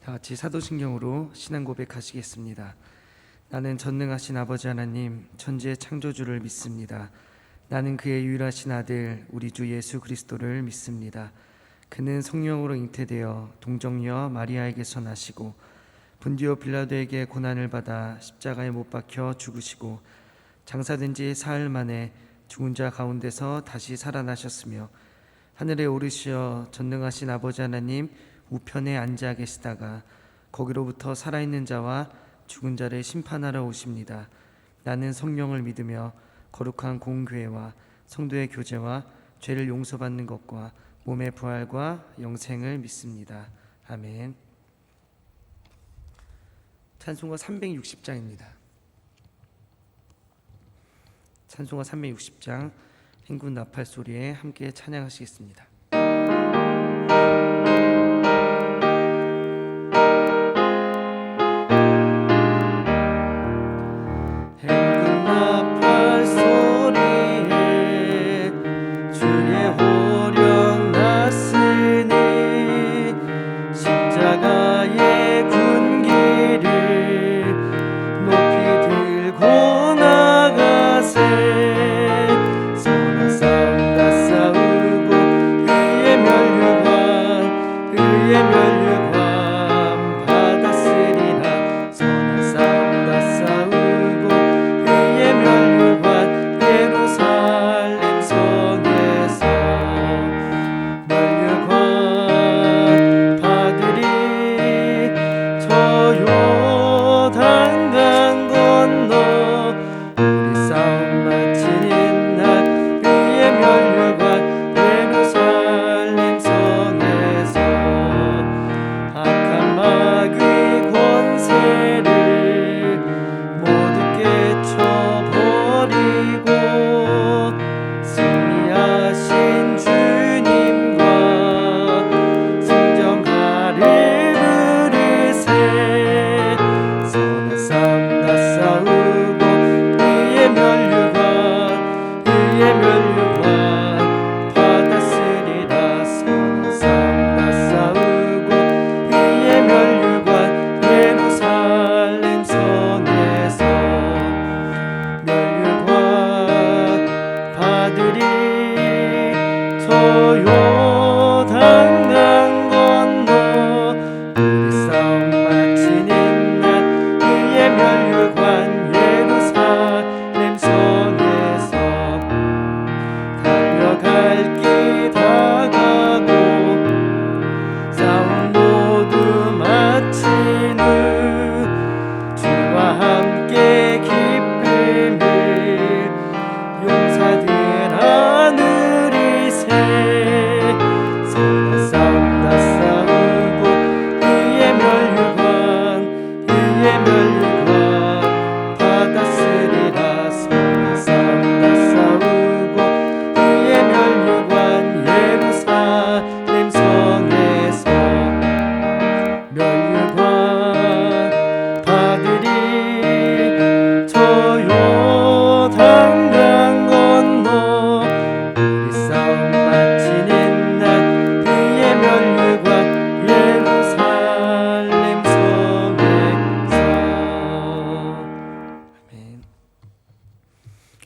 다 같이 사도신경으로 신앙 고백하시겠습니다. 나는 전능하신 아버지 하나님 천지의 창조주를 믿습니다. 나는 그의 유일하신 아들 우리 주 예수 그리스도를 믿습니다. 그는 성령으로 잉태되어 동정녀 마리아에게서 나시고 본디오 빌라도에게 고난을 받아 십자가에 못 박혀 죽으시고 장사된 지 사흘 만에 죽은 자 가운데서 다시 살아나셨으며 하늘에 오르시어 전능하신 아버지 하나님 우편에 앉아 계시다가 거기로부터 살아있는 자와 죽은 자를 심판하러 오십니다. 나는 성령을 믿으며 거룩한 공교회와 성도의 교제와 죄를 용서받는 것과 몸의 부활과 영생을 믿습니다. 아멘. 찬송가 360장입니다. 찬송가 360장 행군 나팔 소리에 함께 찬양하시겠습니다.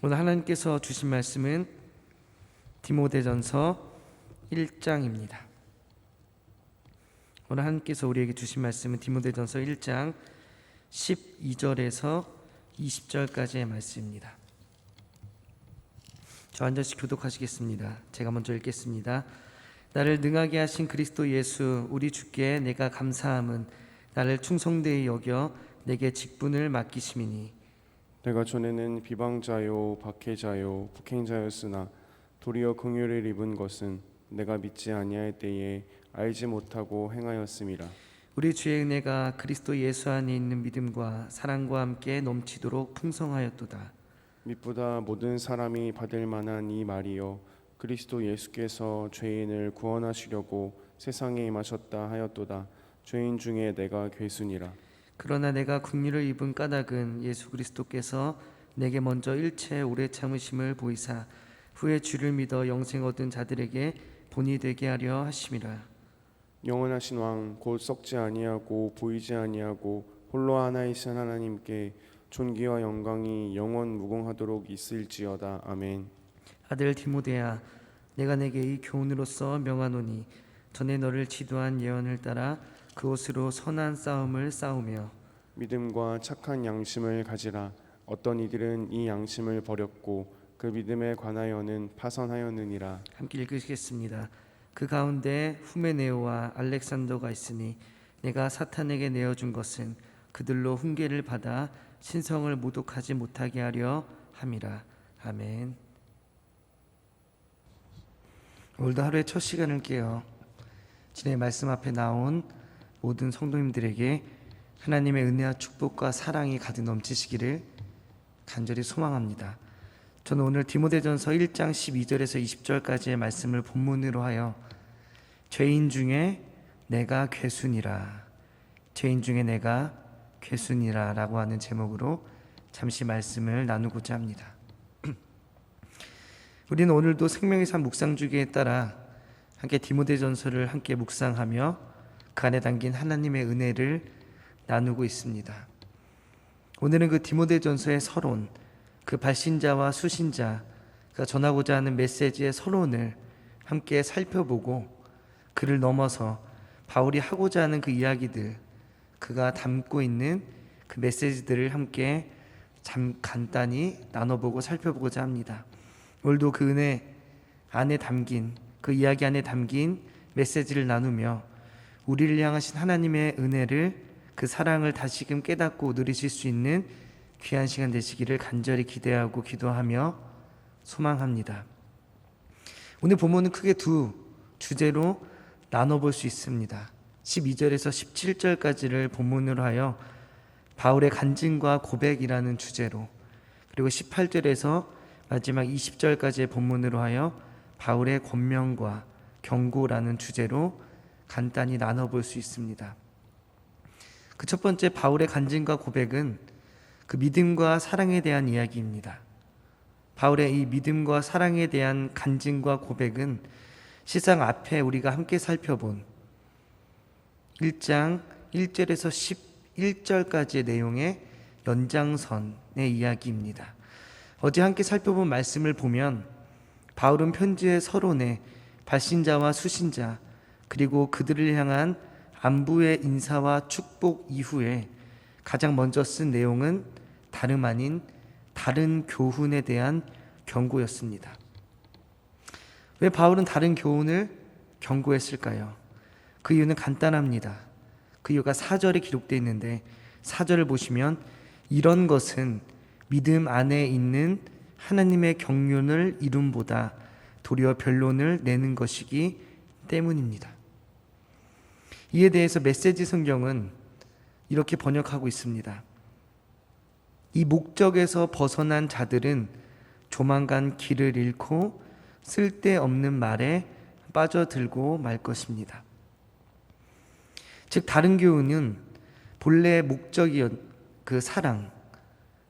오늘 하나님께서 주신 말씀은 디모데전서 1장입니다. 오늘 하나님께서 우리에게 주신 말씀은 디모데전서 1장 12절에서 20절까지의 말씀입니다. 저 한 절씩 교독하시겠습니다. 제가 먼저 읽겠습니다. 나를 능하게 하신 그리스도 예수 우리 주께 내가 감사함은 나를 충성되이 여겨 내게 직분을 맡기심이니 내가 전에는 비방자요 박해자요 북행자였으나 도리어 긍휼을 입은 것은 내가 믿지 아니할 때에 알지 못하고 행하였음이라. 우리 주의 은혜가 그리스도 예수 안에 있는 믿음과 사랑과 함께 넘치도록 풍성하였도다. 믿보다 모든 사람이 받을 만한 이 말이요 그리스도 예수께서 죄인을 구원하시려고 세상에 임하셨다 하였도다. 죄인 중에 내가 괴순이라. 그러나 내가 긍휼을 입은 까닭은 예수 그리스도께서 내게 먼저 일체 오래 참으심을 보이사 후에 주를 믿어 영생 얻은 자들에게 본이 되게 하려 하심이라. 영원하신 왕 곧 썩지 아니하고 보이지 아니하고 홀로 하나이신 하나님께 존귀와 영광이 영원 무궁하도록 있을지어다. 아멘. 아들 디모데야, 내가 내게 이 교훈으로서 명하노니 전에 너를 지도한 예언을 따라 그것으로 선한 싸움을 싸우며 믿음과 착한 양심을 가지라. 어떤 이들은 이 양심을 버렸고 그 믿음에 관하여는 파선하였느니라. 함께 읽으시겠습니다. 그 가운데 후메네오와 알렉산더가 있으니 내가 사탄에게 내어준 것은 그들로 훈계를 받아 신성을 모독하지 못하게 하려 함이라. 아멘. 오늘도 하루의 첫 시간을 깨어 진의 말씀 앞에 나온 모든 성도님들에게 하나님의 은혜와 축복과 사랑이 가득 넘치시기를 간절히 소망합니다. 저는 오늘 디모데전서 1장 12절에서 20절까지의 말씀을 본문으로 하여 죄인 중에 내가 괴순이라, 죄인 중에 내가 괴순이라 라고 하는 제목으로 잠시 말씀을 나누고자 합니다. 우리는 오늘도 생명의 산 묵상주기에 따라 함께 디모데전서를 함께 묵상하며 그 안에 담긴 하나님의 은혜를 나누고 있습니다. 오늘은 그 디모데전서의 서론, 그 발신자와 수신자가 전하고자 하는 메시지의 서론을 함께 살펴보고 그를 넘어서 바울이 하고자 하는 그 이야기들, 그가 담고 있는 그 메시지들을 함께 간단히 나눠보고 살펴보고자 합니다. 오늘도 그 은혜 안에 담긴, 그 이야기 안에 담긴 메시지를 나누며 우리를 향하신 하나님의 은혜를, 그 사랑을 다시금 깨닫고 누리실 수 있는 귀한 시간 되시기를 간절히 기대하고 기도하며 소망합니다. 오늘 본문은 크게 두 주제로 나눠볼 수 있습니다. 12절에서 17절까지를 본문으로 하여 바울의 간증과 고백이라는 주제로, 그리고 18절에서 마지막 20절까지의 본문으로 하여 바울의 권면과 경고라는 주제로 간단히 나눠볼 수 있습니다. 그 첫 번째 바울의 간증과 고백은 그 믿음과 사랑에 대한 이야기입니다. 바울의 이 믿음과 사랑에 대한 간증과 고백은 시상 앞에 우리가 함께 살펴본 1장 1절에서 11절까지의 내용의 연장선의 이야기입니다. 어제 함께 살펴본 말씀을 보면 바울은 편지의 서론에 발신자와 수신자 그리고 그들을 향한 안부의 인사와 축복 이후에 가장 먼저 쓴 내용은 다름 아닌 다른 교훈에 대한 경고였습니다. 왜 바울은 다른 교훈을 경고했을까요? 그 이유는 간단합니다. 그 이유가 4절에 기록되어 있는데 4절을 보시면 이런 것은 믿음 안에 있는 하나님의 경륜을 이룸보다 도리어 변론을 내는 것이기 때문입니다. 이에 대해서 메시지 성경은 이렇게 번역하고 있습니다. 이 목적에서 벗어난 자들은 조만간 길을 잃고 쓸데없는 말에 빠져들고 말 것입니다. 즉 다른 교훈은 본래의 목적이었 그 사랑,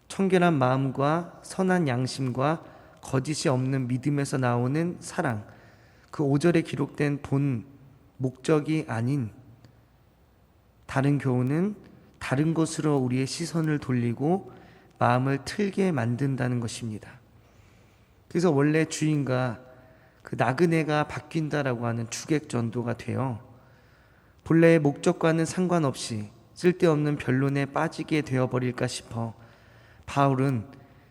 청결한 마음과 선한 양심과 거짓이 없는 믿음에서 나오는 사랑, 그 5절에 기록된 본 목적이 아닌 다른 교훈은 다른 것으로 우리의 시선을 돌리고 마음을 틀게 만든다는 것입니다. 그래서 원래 주인과 그 나그네가 바뀐다라고 하는 주객 전도가 되어 본래의 목적과는 상관없이 쓸데없는 변론에 빠지게 되어버릴까 싶어 바울은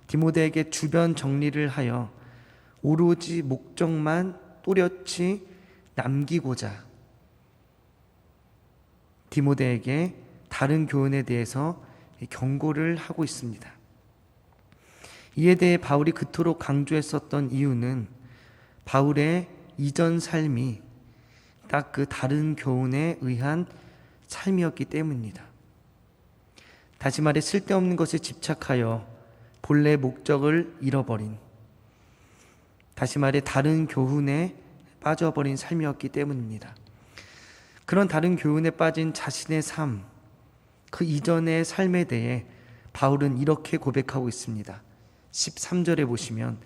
디모데에게 주변 정리를 하여 오로지 목적만 또렷이 남기고자 디모데에게 다른 교훈에 대해서 경고를 하고 있습니다. 이에 대해 바울이 그토록 강조했었던 이유는 바울의 이전 삶이 딱 그 다른 교훈에 의한 삶이었기 때문입니다. 다시 말해 쓸데없는 것에 집착하여 본래 목적을 잃어버린, 다시 말해 다른 교훈에 빠져버린 삶이었기 때문입니다. 그런 다른 교훈에 빠진 자신의 삶, 그 이전의 삶에 대해 바울은 이렇게 고백하고 있습니다. 13절에 보시면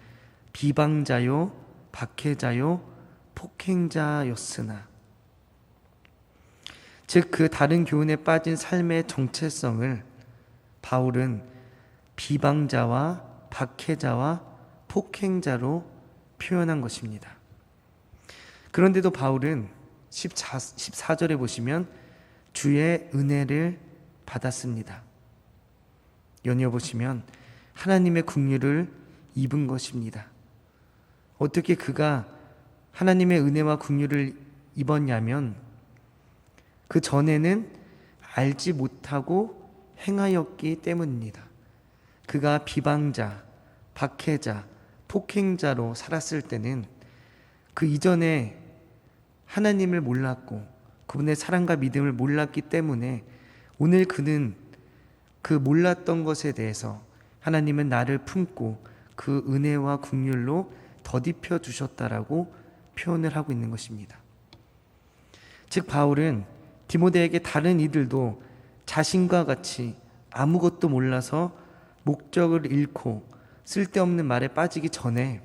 비방자요, 박해자요, 폭행자였으나, 즉 그 다른 교훈에 빠진 삶의 정체성을 바울은 비방자와 박해자와 폭행자로 표현한 것입니다. 그런데도 바울은 14절에 보시면 주의 은혜를 받았습니다. 연이어 보시면 하나님의 긍휼을 입은 것입니다. 어떻게 그가 하나님의 은혜와 긍휼을 입었냐면 그 전에는 알지 못하고 행하였기 때문입니다. 그가 비방자, 박해자, 폭행자로 살았을 때는 그 이전에 하나님을 몰랐고 그분의 사랑과 믿음을 몰랐기 때문에 오늘 그는 그 몰랐던 것에 대해서 하나님은 나를 품고 그 은혜와 긍휼로 덧입혀 주셨다라고 표현을 하고 있는 것입니다. 즉 바울은 디모데에게 다른 이들도 자신과 같이 아무것도 몰라서 목적을 잃고 쓸데없는 말에 빠지기 전에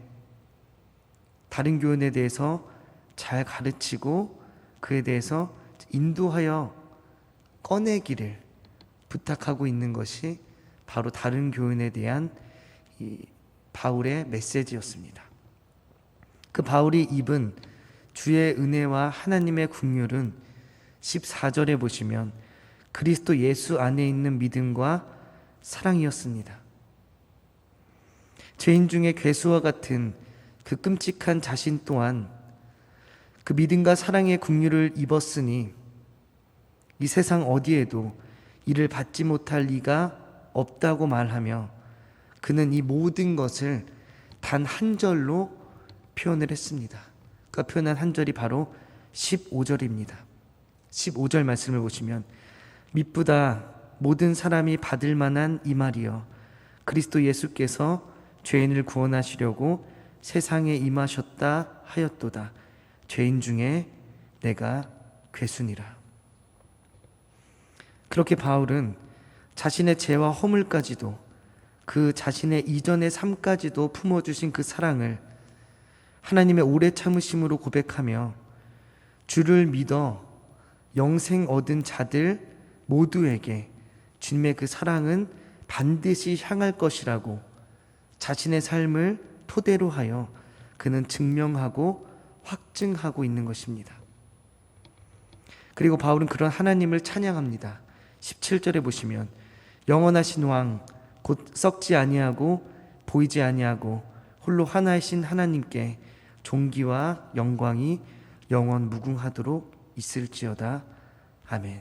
다른 교훈에 대해서 잘 가르치고 그에 대해서 인도하여 꺼내기를 부탁하고 있는 것이 바로 다른 교훈에 대한 이 바울의 메시지였습니다. 그 바울이 입은 주의 은혜와 하나님의 긍휼은 14절에 보시면 그리스도 예수 안에 있는 믿음과 사랑이었습니다. 죄인 중에 괴수와 같은 그 끔찍한 자신 또한 그 믿음과 사랑의 긍휼을 입었으니 이 세상 어디에도 이를 받지 못할 리가 없다고 말하며 그는 이 모든 것을 단 한 절로 표현을 했습니다. 그 표현한 한 절이 바로 15절입니다. 15절 말씀을 보시면 미쁘다 모든 사람이 받을 만한 이 말이여 그리스도 예수께서 죄인을 구원하시려고 세상에 임하셨다 하였도다. 죄인 중에 내가 괴순이라. 그렇게 바울은 자신의 죄와 허물까지도 그 자신의 이전의 삶까지도 품어주신 그 사랑을 하나님의 오래 참으심으로 고백하며 주를 믿어 영생 얻은 자들 모두에게 주님의 그 사랑은 반드시 향할 것이라고 자신의 삶을 토대로 하여 그는 증명하고 확증하고 있는 것입니다. 그리고 바울은 그런 하나님을 찬양합니다. 17절에 보시면 영원하신 왕 곧 썩지 아니하고 보이지 아니하고 홀로 하나이신 하나님께 존귀와 영광이 영원 무궁하도록 있을지어다. 아멘.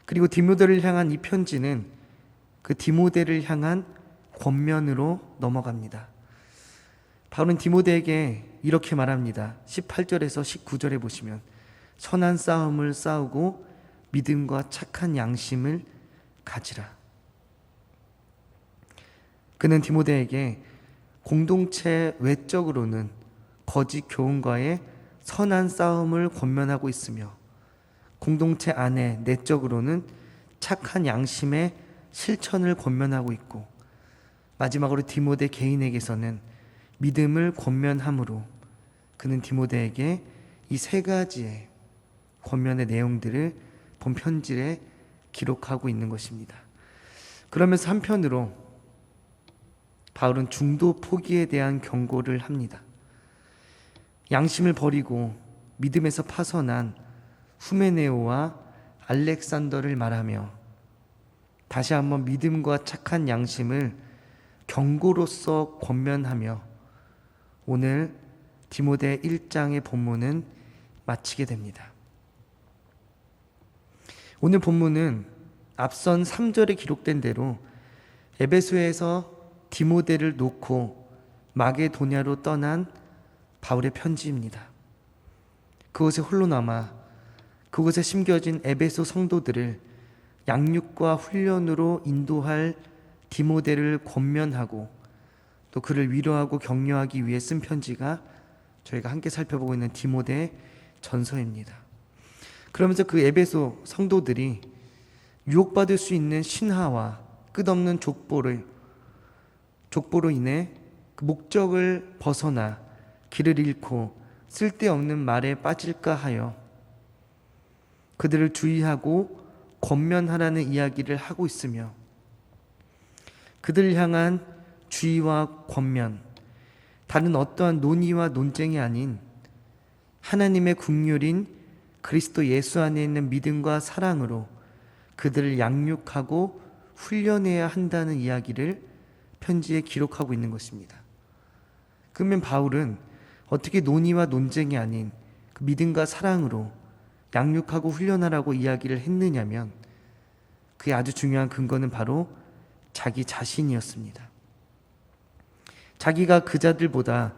그리고 디모데를 향한 이 편지는 그 디모데를 향한 권면으로 넘어갑니다. 바울은 디모데에게 이렇게 말합니다. 18절에서 19절에 보시면 선한 싸움을 싸우고 믿음과 착한 양심을 가지라. 그는 디모데에게 공동체 외적으로는 거짓 교훈과의 선한 싸움을 권면하고 있으며 공동체 안에 내적으로는 착한 양심의 실천을 권면하고 있고 마지막으로 디모데 개인에게서는 믿음을 권면함으로 그는 디모데에게 이 세 가지의 권면의 내용들을 본 편지에 기록하고 있는 것입니다. 그러면서 한편으로 바울은 중도 포기에 대한 경고를 합니다. 양심을 버리고 믿음에서 파선한 후메네오와 알렉산더를 말하며 다시 한번 믿음과 착한 양심을 경고로서 권면하며 오늘 디모데 1장의 본문은 마치게 됩니다. 오늘 본문은 앞선 3절에 기록된 대로 에베소에서 디모데를 놓고 마게도냐로 떠난 바울의 편지입니다. 그곳에 홀로 남아 그곳에 심겨진 에베소 성도들을 양육과 훈련으로 인도할 디모데를 권면하고 또 그를 위로하고 격려하기 위해 쓴 편지가 저희가 함께 살펴보고 있는 디모데 전서입니다. 그러면서 그 에베소 성도들이 유혹받을 수 있는 신하와 끝없는 족보로 인해 그 목적을 벗어나 길을 잃고 쓸데없는 말에 빠질까 하여 그들을 주의하고 권면하라는 이야기를 하고 있으며, 그들을 향한 주의와 권면, 다른 어떠한 논의와 논쟁이 아닌 하나님의 국률인 그리스도 예수 안에 있는 믿음과 사랑으로 그들을 양육하고 훈련해야 한다는 이야기를 편지에 기록하고 있는 것입니다. 그러면 바울은 어떻게 논의와 논쟁이 아닌 그 믿음과 사랑으로 양육하고 훈련하라고 이야기를 했느냐면, 그의 아주 중요한 근거는 바로 자기 자신이었습니다. 자기가 그 자들보다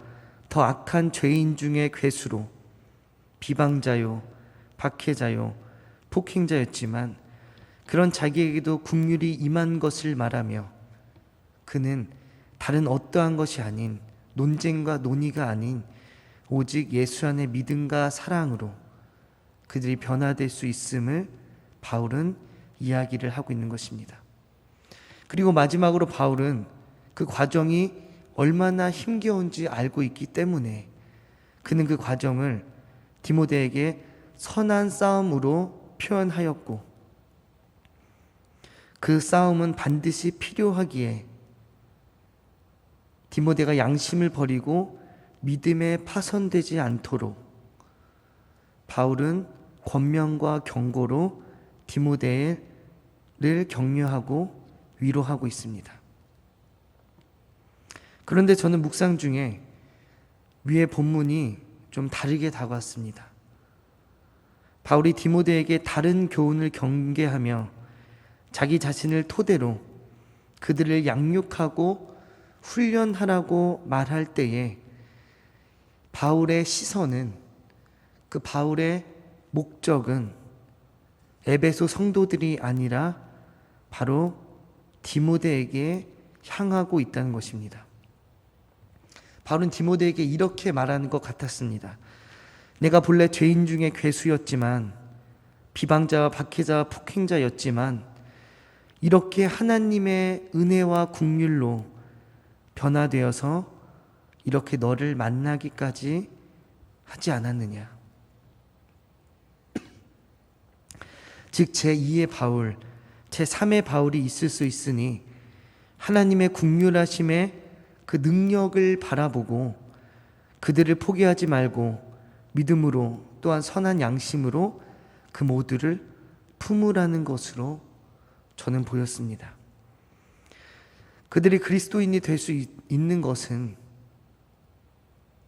더 악한 죄인 중의 괴수로 비방자요, 박해자요, 폭행자였지만 그런 자기에게도 국률이 임한 것을 말하며, 그는 다른 어떠한 것이 아닌 논쟁과 논의가 아닌 오직 예수 안의 믿음과 사랑으로 그들이 변화될 수 있음을 바울은 이야기를 하고 있는 것입니다. 그리고 마지막으로 바울은 그 과정이 얼마나 힘겨운지 알고 있기 때문에 그는 그 과정을 디모데에게 선한 싸움으로 표현하였고, 그 싸움은 반드시 필요하기에 디모데가 양심을 버리고 믿음에 파손되지 않도록 바울은 권면과 경고로 디모데를 격려하고 위로하고 있습니다. 그런데 저는 묵상 중에 위의 본문이 좀 다르게 다가왔습니다. 바울이 디모데에게 다른 교훈을 경계하며 자기 자신을 토대로 그들을 양육하고 훈련하라고 말할 때에 바울의 시선은, 그 바울의 목적은 에베소 성도들이 아니라 바로 디모데에게 향하고 있다는 것입니다. 바울은 디모데에게 이렇게 말하는 것 같았습니다. 내가 본래 죄인 중에 괴수였지만, 비방자와 박해자와 폭행자였지만 이렇게 하나님의 은혜와 긍휼로 변화되어서 이렇게 너를 만나기까지 하지 않았느냐. 즉 제2의 바울, 제3의 바울이 있을 수 있으니 하나님의 긍휼하심의 그 능력을 바라보고 그들을 포기하지 말고 믿음으로 또한 선한 양심으로 그 모두를 품으라는 것으로 저는 보였습니다. 그들이 그리스도인이 될 수 있는 것은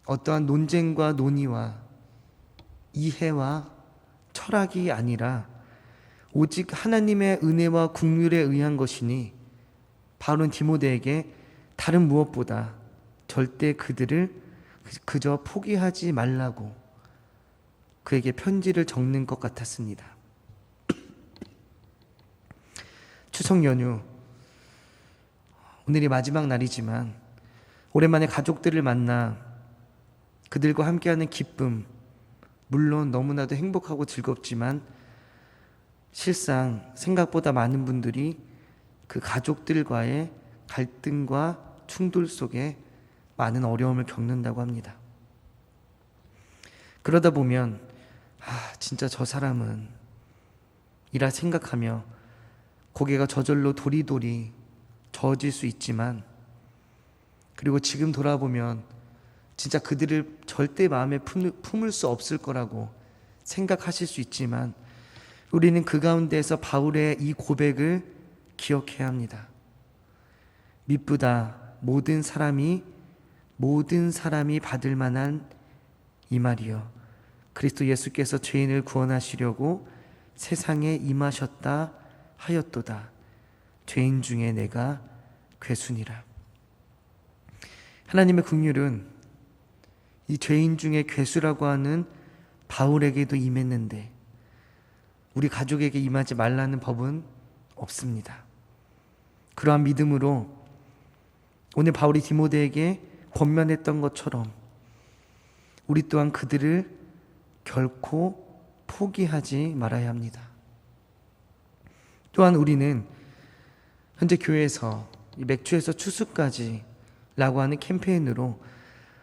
어떠한 논쟁과 논의와 이해와 철학이 아니라 오직 하나님의 은혜와 긍휼에 의한 것이니, 바울은 디모데에게 다른 무엇보다 절대 그들을 그저 포기하지 말라고 그에게 편지를 적는 것 같았습니다. 추석 연휴, 오늘이 마지막 날이지만 오랜만에 가족들을 만나 그들과 함께하는 기쁨, 물론 너무나도 행복하고 즐겁지만 실상 생각보다 많은 분들이 그 가족들과의 갈등과 충돌 속에 많은 어려움을 겪는다고 합니다. 그러다 보면 진짜 저 사람은 이라 생각하며 고개가 저절로 도리도리 저어질 수 있지만, 그리고 지금 돌아보면 진짜 그들을 절대 마음에 품을 수 없을 거라고 생각하실 수 있지만, 우리는 그 가운데에서 바울의 이 고백을 기억해야 합니다. 미쁘다 모든 사람이 받을 만한 이 말이요, 그리스도 예수께서 죄인을 구원하시려고 세상에 임하셨다 하였도다. 죄인 중에 내가 괴수니라. 하나님의 긍휼은 이 죄인 중에 괴수라고 하는 바울에게도 임했는데 우리 가족에게 임하지 말라는 법은 없습니다. 그러한 믿음으로 오늘 바울이 디모데에게 권면했던 것처럼 우리 또한 그들을 결코 포기하지 말아야 합니다. 또한 우리는 현재 교회에서 맥주에서 추수까지 라고 하는 캠페인으로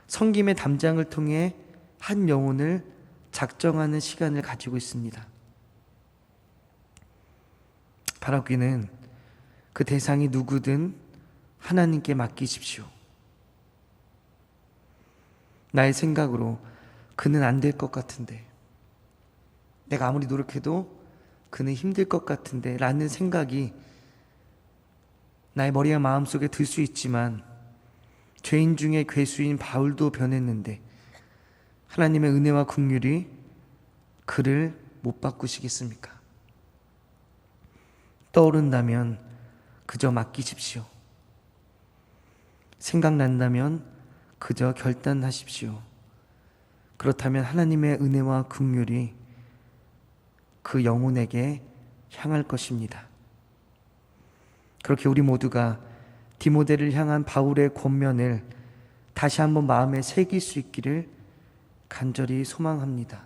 섬김의 담장을 통해 한 영혼을 작정하는 시간을 가지고 있습니다. 바라기는 그 대상이 누구든 하나님께 맡기십시오. 나의 생각으로 그는 안 될 것 같은데, 내가 아무리 노력해도 그는 힘들 것 같은데 라는 생각이 나의 머리와 마음속에 들 수 있지만, 죄인 중에 괴수인 바울도 변했는데 하나님의 은혜와 긍휼이 그를 못 바꾸시겠습니까? 떠오른다면 그저 맡기십시오. 생각난다면 그저 결단하십시오. 그렇다면 하나님의 은혜와 긍휼이 그 영혼에게 향할 것입니다. 그렇게 우리 모두가 디모데를 향한 바울의 권면을 다시 한번 마음에 새길 수 있기를 간절히 소망합니다.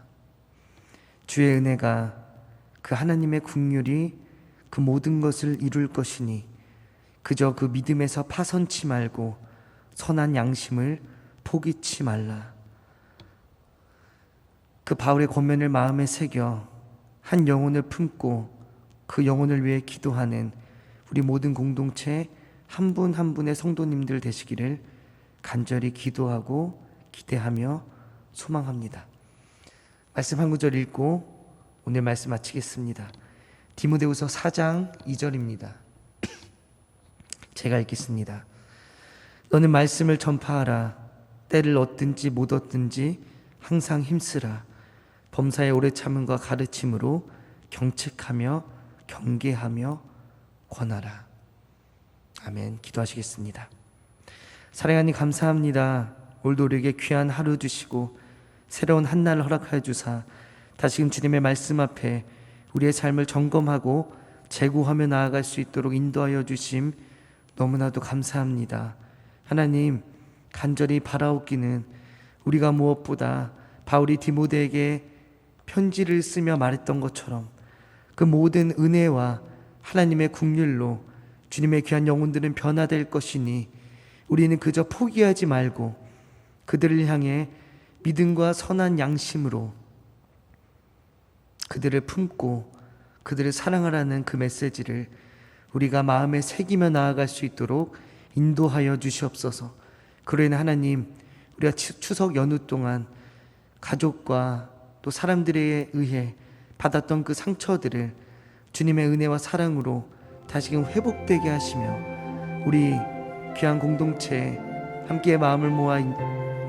주의 은혜가, 그 하나님의 긍휼이 그 모든 것을 이룰 것이니 그저 그 믿음에서 파선치 말고 선한 양심을 포기치 말라. 그 바울의 권면을 마음에 새겨 한 영혼을 품고 그 영혼을 위해 기도하는 우리 모든 공동체 한 분 한 분의 성도님들 되시기를 간절히 기도하고 기대하며 소망합니다. 말씀 한 구절 읽고 오늘 말씀 마치겠습니다. 디모데후서 4장 2절입니다. 제가 읽겠습니다. 너는 말씀을 전파하라. 때를 얻든지 못 얻든지 항상 힘쓰라. 범사의 오래 참음과 가르침으로 경책하며 경계하며 권하라. 아멘. 기도하시겠습니다. 사랑하니 감사합니다. 오늘도 우리에게 귀한 하루 주시고 새로운 한날을 허락하여 주사 다시금 주님의 말씀 앞에 우리의 삶을 점검하고 재구하며 나아갈 수 있도록 인도하여 주심 너무나도 감사합니다. 하나님, 간절히 바라옵기는 우리가 무엇보다 바울이 디모데에게 편지를 쓰며 말했던 것처럼 그 모든 은혜와 하나님의 긍휼로 주님의 귀한 영혼들은 변화될 것이니 우리는 그저 포기하지 말고 그들을 향해 믿음과 선한 양심으로 그들을 품고 그들을 사랑하라는 그 메시지를 우리가 마음에 새기며 나아갈 수 있도록 인도하여 주시옵소서. 그로 인해 하나님, 우리가 추석 연휴 동안 가족과 또 사람들에 의해 받았던 그 상처들을 주님의 은혜와 사랑으로 다시금 회복되게 하시며 우리 귀한 공동체 함께 마음을 모아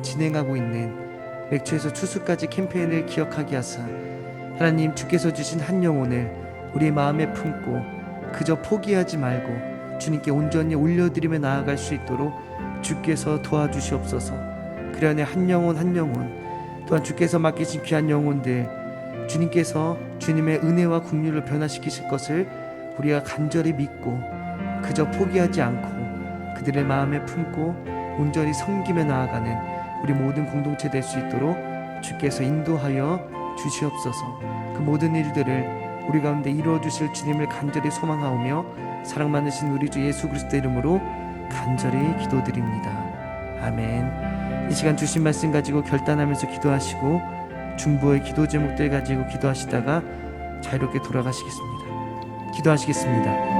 진행하고 있는 맥주에서 추수까지 캠페인을 기억하게 하사 하나님, 주께서 주신 한 영혼을 우리의 마음에 품고 그저 포기하지 말고 주님께 온전히 올려드리며 나아갈 수 있도록 주께서 도와주시옵소서. 그러니 한 영혼 한 영혼 또한 주께서 맡기신 귀한 영혼들 주님께서 주님의 은혜와 긍휼을 변화시키실 것을 우리가 간절히 믿고 그저 포기하지 않고 그들의 마음에 품고 온전히 섬기며 나아가는 우리 모든 공동체 될 수 있도록 주께서 인도하여 주시옵소서. 그 모든 일들을 우리 가운데 이루어 주실 주님을 간절히 소망하오며 사랑 많으신 우리 주 예수 그리스도 이름으로 간절히 기도드립니다. 아멘. 이 시간 주신 말씀 가지고 결단하면서 기도하시고 중보의 기도 제목들 가지고 기도하시다가 자유롭게 돌아가시겠습니다. 기도하시겠습니다.